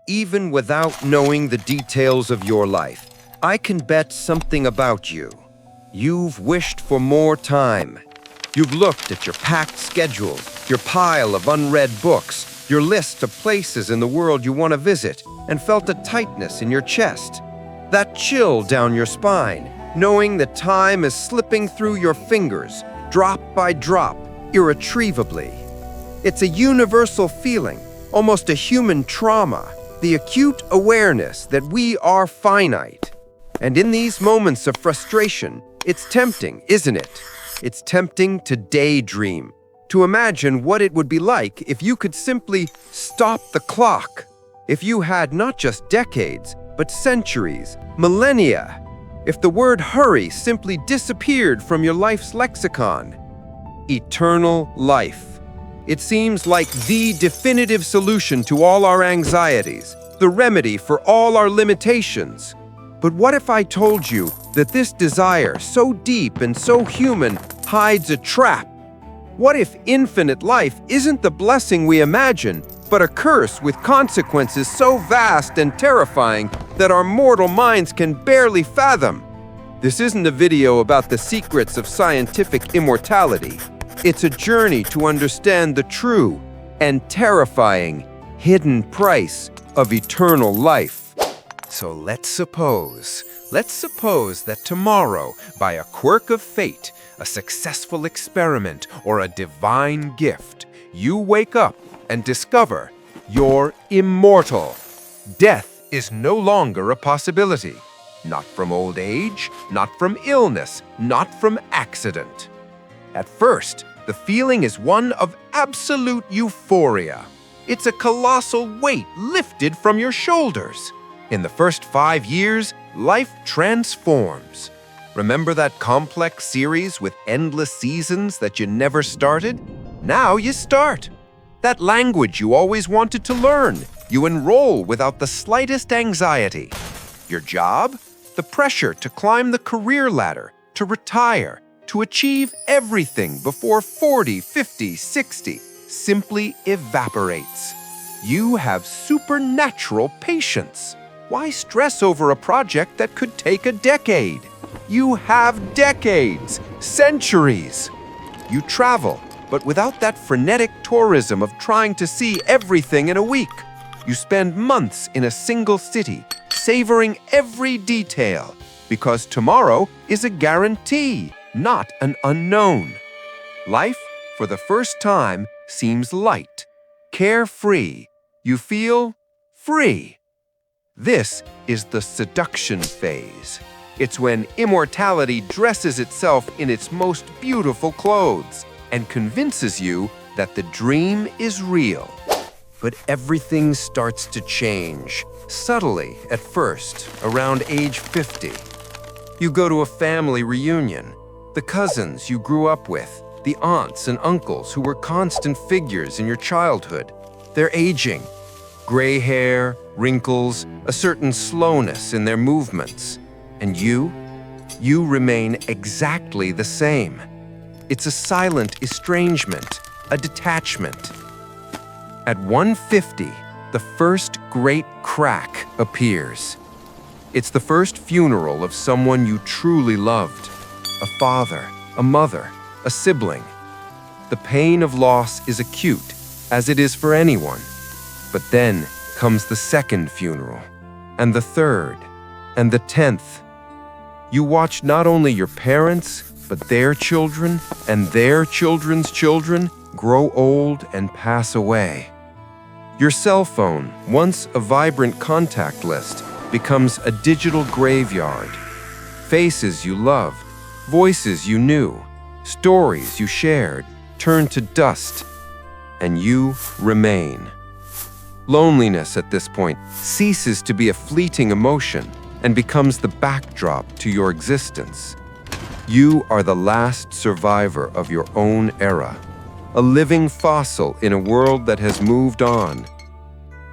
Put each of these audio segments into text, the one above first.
even without knowing the details of your life, I can bet something about you. You've wished for more time. You've looked at your packed schedule, your pile of unread books, your list of places in the world you want to visit, and felt a tightness in your chest. That chill down your spine, knowing that time is slipping through your fingers, drop by drop, irretrievably. It's a universal feeling, almost a human trauma, the acute awareness that we are finite. And in these moments of frustration, it's tempting, isn't it? It's tempting to daydream, to imagine what it would be like if you could simply stop the clock, if you had not just decades, but centuries, millennia, if the word hurry simply disappeared from your life's lexicon. Eternal life. It seems like the definitive solution to all our anxieties, the remedy for all our limitations. But what if I told you that this desire, so deep and so human, hides a trap? What if infinite life isn't the blessing we imagine, but a curse with consequences so vast and terrifying that our mortal minds can barely fathom? This isn't a video about the secrets of scientific immortality. It's a journey to understand the true and terrifying hidden price of eternal life. So let's suppose that tomorrow, by a quirk of fate, a successful experiment, or a divine gift, you wake up and discover you're immortal. Death is no longer a possibility. Not from old age, not from illness, not from accident. At first, the feeling is one of absolute euphoria. It's a colossal weight lifted from your shoulders. In the first 5 years, life transforms. Remember that complex series with endless seasons that you never started? Now you start. That language you always wanted to learn, you enroll without the slightest anxiety. Your job? The pressure to climb the career ladder, to retire, to achieve everything before 40, 50, 60 simply evaporates. You have supernatural patience. Why stress over a project that could take a decade? You have decades, centuries. You travel, but without that frenetic tourism of trying to see everything in a week. You spend months in a single city, savoring every detail, because tomorrow is a guarantee, not an unknown. Life, for the first time, seems light, carefree. You feel free. This is the seduction phase. It's when immortality dresses itself in its most beautiful clothes and convinces you that the dream is real. But everything starts to change, subtly at first, around age 50. You go to a family reunion. The cousins you grew up with, the aunts and uncles who were constant figures in your childhood, they're aging. Gray hair, wrinkles, a certain slowness in their movements. And you remain exactly the same. It's a silent estrangement, a detachment. At 150, the first great crack appears. It's the first funeral of someone you truly loved. A father, a mother, a sibling. The pain of loss is acute, as it is for anyone. But then comes the second funeral, and the third, and the 10th. You watch not only your parents, but their children and their children's children grow old and pass away. Your cell phone, once a vibrant contact list, becomes a digital graveyard. Faces you loved, voices you knew, stories you shared turn to dust, and you remain. Loneliness at this point ceases to be a fleeting emotion and becomes the backdrop to your existence. You are the last survivor of your own era, a living fossil in a world that has moved on.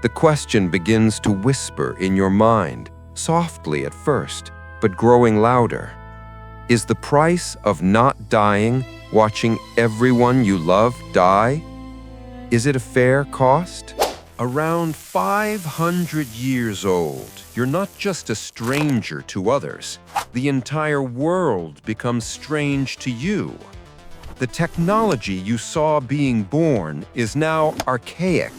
The question begins to whisper in your mind, softly at first, but growing louder. Is the price of not dying watching everyone you love die? Is it a fair cost? Around 500 years old, you're not just a stranger to others. The entire world becomes strange to you. The technology you saw being born is now archaic.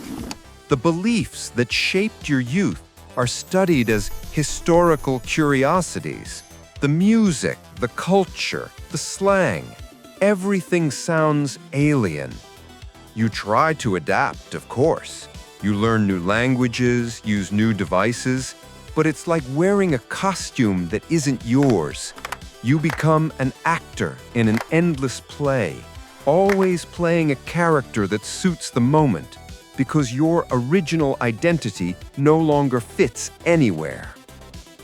The beliefs that shaped your youth are studied as historical curiosities. The music, the culture, the slang, everything sounds alien. You try to adapt, of course. You learn new languages, use new devices, but it's like wearing a costume that isn't yours. You become an actor in an endless play, always playing a character that suits the moment, because your original identity no longer fits anywhere.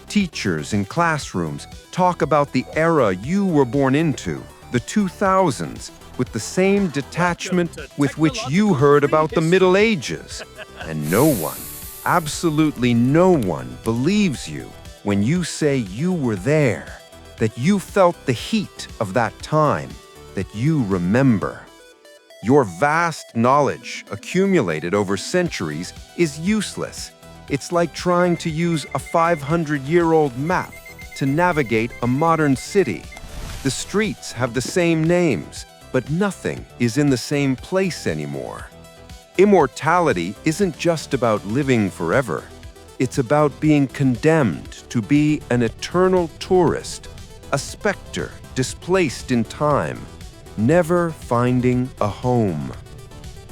Teachers in classrooms talk about the era you were born into, the 2000s, with the same detachment with which you heard about the Middle Ages. And no one, absolutely no one, believes you when you say you were there, that you felt the heat of that time, that you remember. Your vast knowledge, accumulated over centuries, is useless. It's like trying to use a 500-year-old map to navigate a modern city. The streets have the same names, but nothing is in the same place anymore. Immortality isn't just about living forever. It's about being condemned to be an eternal tourist, a specter displaced in time, never finding a home.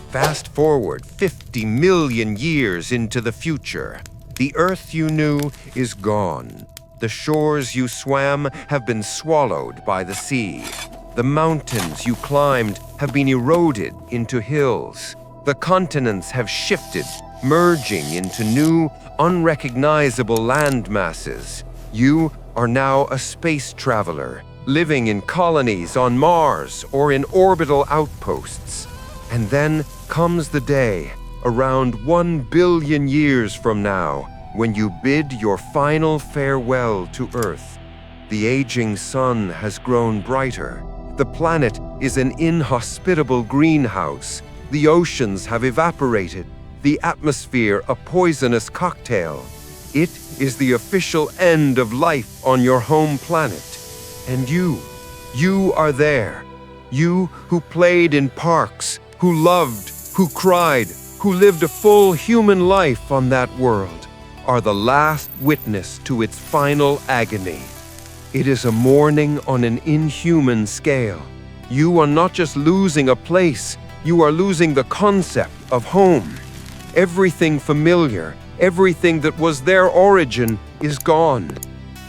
Fast forward 50 million years into the future. The Earth you knew is gone. The shores you swam have been swallowed by the sea. The mountains you climbed have been eroded into hills. The continents have shifted, merging into new, unrecognizable land masses. You are now a space traveler, living in colonies on Mars or in orbital outposts. And then comes the day, around 1 billion years from now, when you bid your final farewell to Earth. The aging sun has grown brighter. The planet is an inhospitable greenhouse. The oceans have evaporated. The atmosphere a poisonous cocktail. It is the official end of life on your home planet. And you are there. You who played in parks, who loved, who cried, who lived a full human life on that world, are the last witness to its final agony. It is a mourning on an inhuman scale. You are not just losing a place, you are losing the concept of home. Everything familiar, everything that was their origin is gone.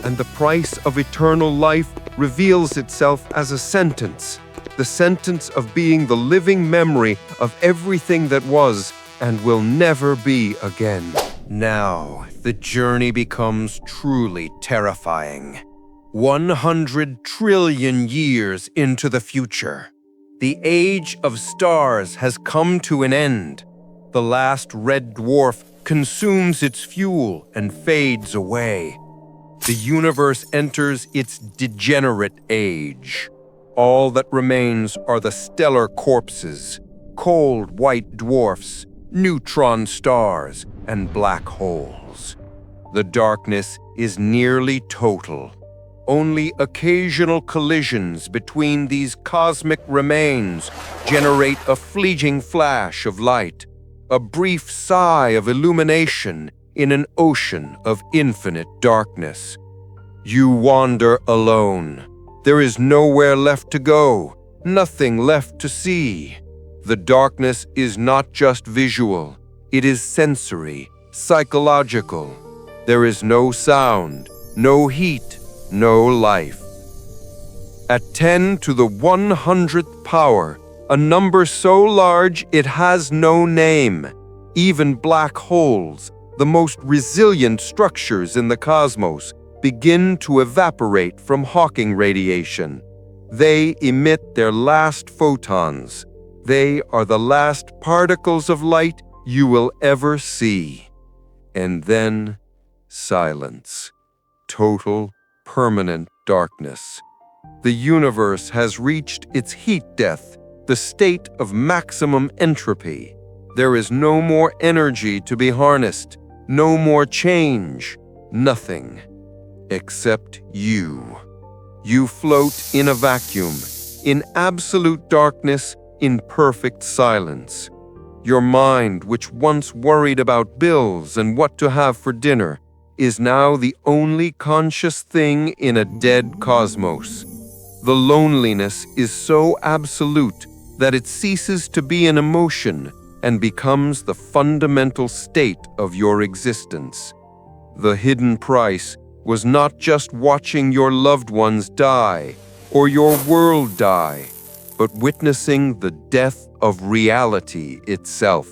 And the price of eternal life reveals itself as a sentence. The sentence of being the living memory of everything that was and will never be again. Now, the journey becomes truly terrifying. 100 trillion years into the future. The age of stars has come to an end. The last red dwarf consumes its fuel and fades away. The universe enters its degenerate age. All that remains are the stellar corpses, cold white dwarfs, neutron stars, and black holes. The darkness is nearly total. Only occasional collisions between these cosmic remains generate a fleeting flash of light, a brief sigh of illumination in an ocean of infinite darkness. You wander alone. There is nowhere left to go, nothing left to see. The darkness is not just visual, it is sensory, psychological. There is no sound, no heat, no life. At 10 to the 100th power, a number so large it has no name, even black holes, the most resilient structures in the cosmos, begin to evaporate from Hawking radiation. They emit their last photons. They are the last particles of light you will ever see. And then silence. Total, permanent darkness. The universe has reached its heat death, the state of maximum entropy. There is no more energy to be harnessed, no more change, nothing, except you. You float in a vacuum, in absolute darkness, in perfect silence. Your mind, which once worried about bills and what to have for dinner, is now the only conscious thing in a dead cosmos. The loneliness is so absolute that it ceases to be an emotion and becomes the fundamental state of your existence. The hidden price was not just watching your loved ones die or your world die, but witnessing the death of reality itself.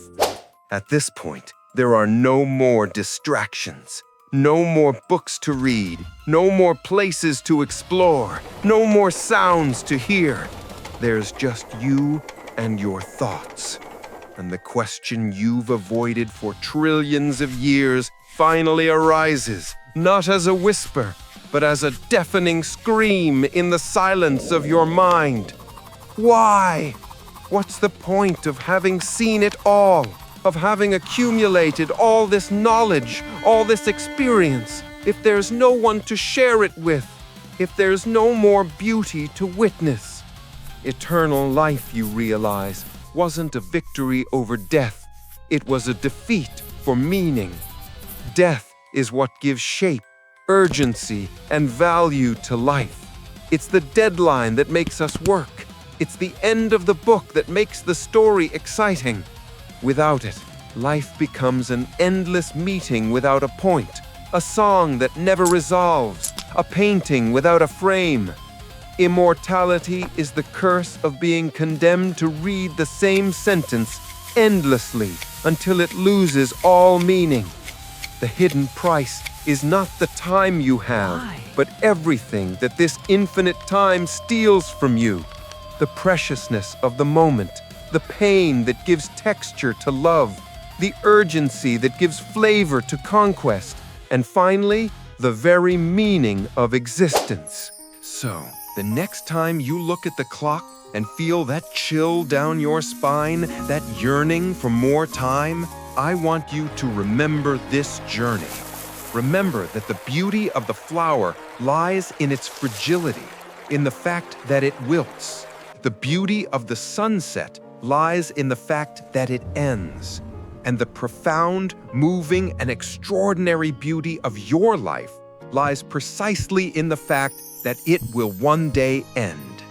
At this point, there are no more distractions, no more books to read, no more places to explore, no more sounds to hear. There's just you and your thoughts. And the question you've avoided for trillions of years finally arises, not as a whisper, but as a deafening scream in the silence of your mind. Why? What's the point of having seen it all, of having accumulated all this knowledge, all this experience, if there's no one to share it with, if there's no more beauty to witness? Eternal life, you realize, wasn't a victory over death. It was a defeat for meaning. Death is what gives shape, urgency, and value to life. It's the deadline that makes us work. It's the end of the book that makes the story exciting. Without it, life becomes an endless meeting without a point, a song that never resolves, a painting without a frame. Immortality is the curse of being condemned to read the same sentence endlessly until it loses all meaning. The hidden price is not the time you have, but everything that this infinite time steals from you. The preciousness of the moment, the pain that gives texture to love, the urgency that gives flavor to conquest, and finally, the very meaning of existence. So, the next time you look at the clock and feel that chill down your spine, that yearning for more time, I want you to remember this journey. Remember that the beauty of the flower lies in its fragility, in the fact that it wilts. The beauty of the sunset lies in the fact that it ends. And the profound, moving, and extraordinary beauty of your life lies precisely in the fact that it will one day end.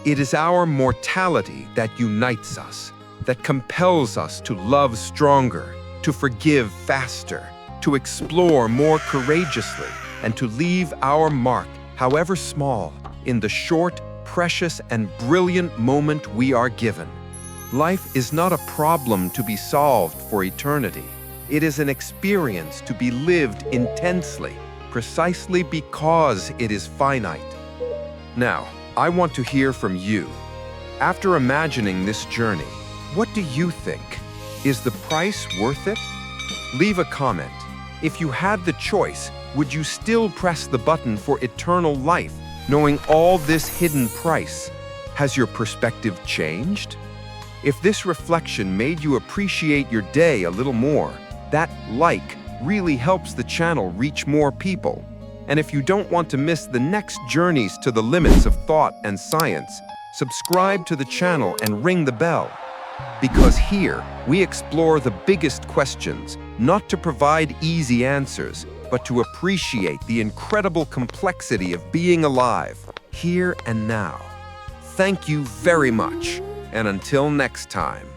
It is our mortality that unites us, that compels us to love stronger, to forgive faster, to explore more courageously, and to leave our mark, however small, in the short, precious, and brilliant moment we are given. Life is not a problem to be solved for eternity. It is an experience to be lived intensely, precisely because it is finite. Now, I want to hear from you. After imagining this journey, what do you think? Is the price worth it? Leave a comment. If you had the choice, would you still press the button for eternal life, knowing all this hidden price? Has your perspective changed? If this reflection made you appreciate your day a little more, that like really helps the channel reach more people. And if you don't want to miss the next journeys to the limits of thought and science, subscribe to the channel and ring the bell. Because here, we explore the biggest questions, not to provide easy answers, but to appreciate the incredible complexity of being alive, here and now. Thank you very much, and until next time.